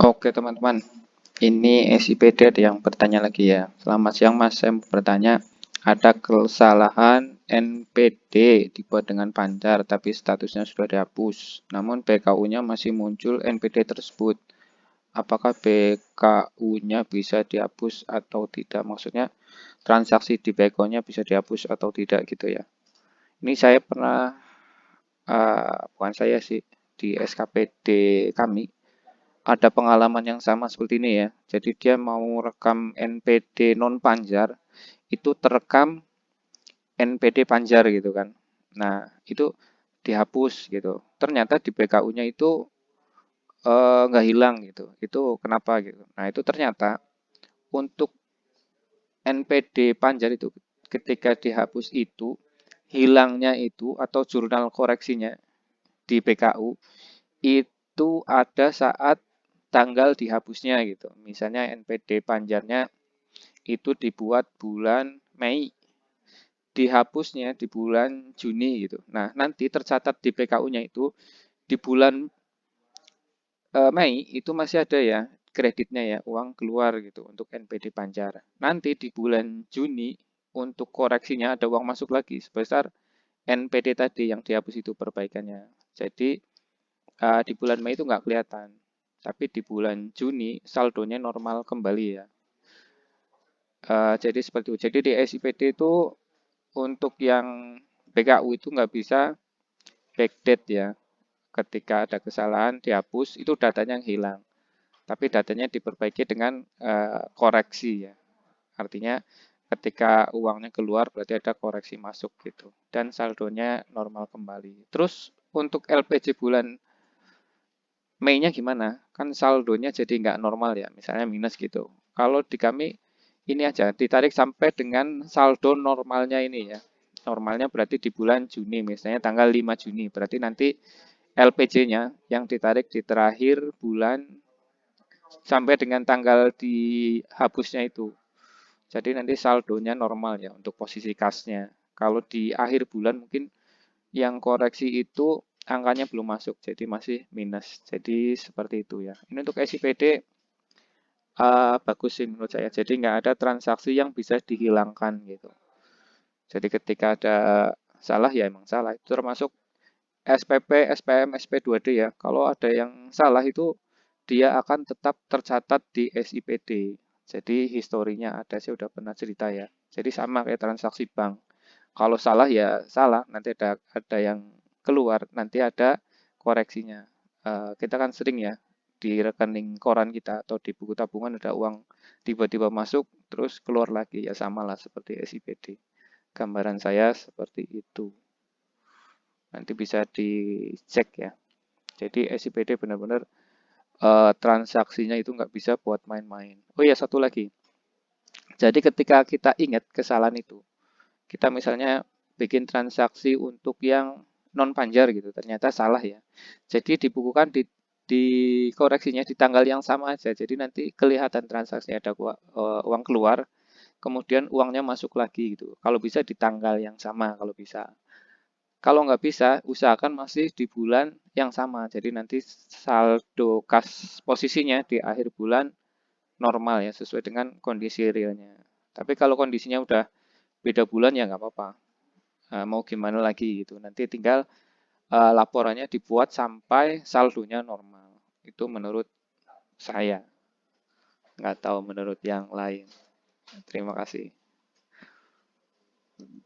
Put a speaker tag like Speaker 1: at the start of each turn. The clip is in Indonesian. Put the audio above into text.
Speaker 1: Oke teman-teman, ini SIPD ada yang bertanya lagi ya. Selamat siang Mas, saya mau bertanya, ada kesalahan NPD dibuat dengan pancar tapi statusnya sudah dihapus. Namun BKU-nya masih muncul NPD tersebut. Apakah BKU-nya bisa dihapus atau tidak? Maksudnya transaksi di BKU-nya bisa dihapus atau tidak gitu ya. Ini saya pernah, bukan saya sih, di SKPD kami ada pengalaman yang sama seperti ini ya. Jadi dia mau rekam NPD non panjar, itu terekam NPD panjar gitu kan. Nah, itu dihapus gitu. Ternyata di BKU-nya itu nggak hilang gitu. Itu kenapa gitu. Nah, itu ternyata untuk NPD panjar itu ketika dihapus itu hilangnya itu atau jurnal koreksinya di BKU itu ada saat tanggal dihapusnya gitu. Misalnya NPD panjarnya itu dibuat bulan Mei, dihapusnya di bulan Juni gitu. Nah, nanti tercatat di PKU-nya itu di bulan Mei itu masih ada ya kreditnya ya, uang keluar gitu untuk NPD panjar. Nanti di bulan Juni untuk koreksinya ada uang masuk lagi sebesar NPD tadi yang dihapus itu perbaikannya. Jadi di bulan Mei itu nggak kelihatan. Tapi di bulan Juni saldonya normal kembali ya. Jadi seperti itu. Jadi di SIPD itu untuk yang BKU itu nggak bisa backdate ya. Ketika ada kesalahan dihapus, itu datanya yang hilang. Tapi datanya diperbaiki dengan koreksi ya. Artinya ketika uangnya keluar berarti ada koreksi masuk gitu. Dan saldonya normal kembali. Terus untuk LPJ bulan Mei-nya gimana? Kan saldonya jadi nggak normal ya, misalnya minus gitu. Kalau di kami ini aja, ditarik sampai dengan saldo normalnya ini ya. Normalnya berarti di bulan Juni, misalnya tanggal 5 Juni. Berarti nanti LPJ-nya yang ditarik di terakhir bulan sampai dengan tanggal dihapusnya itu. Jadi nanti saldonya normal ya untuk posisi kasnya. Kalau di akhir bulan mungkin yang koreksi itu angkanya belum masuk, jadi masih minus. Jadi seperti itu ya. Ini untuk SIPD bagus sih menurut saya. Jadi nggak ada transaksi yang bisa dihilangkan gitu. Jadi ketika ada salah ya emang salah. Itu termasuk SPP, SPM, SP2D ya. Kalau ada yang salah itu dia akan tetap tercatat di SIPD. Jadi historinya ada, saya udah pernah cerita ya. Jadi sama kayak transaksi bank. Kalau salah ya salah, nanti ada yang keluar, nanti ada koreksinya. Kita kan sering ya di rekening koran kita atau di buku tabungan ada uang tiba-tiba masuk terus keluar lagi ya samalah seperti SIPD. Gambaran saya seperti itu. Nanti bisa dicek ya. Jadi SIPD benar-benar transaksinya itu nggak bisa buat main-main. Oh iya satu lagi. Jadi ketika kita ingat kesalahan itu, kita misalnya bikin transaksi untuk yang non panjar gitu, ternyata salah ya. Jadi dibukukan di koreksinya di tanggal yang sama aja. Jadi nanti kelihatan transaksi ada uang keluar, kemudian uangnya masuk lagi gitu. Kalau bisa di tanggal yang sama kalau bisa. Kalau nggak bisa, usahakan masih di bulan yang sama. Jadi nanti saldo kas posisinya di akhir bulan normal ya, sesuai dengan kondisi realnya. Tapi kalau kondisinya udah beda bulan ya nggak apa-apa. Mau gimana lagi gitu. Nanti tinggal laporannya dibuat sampai saldonya normal. Itu menurut saya. Nggak tahu menurut yang lain. Terima kasih.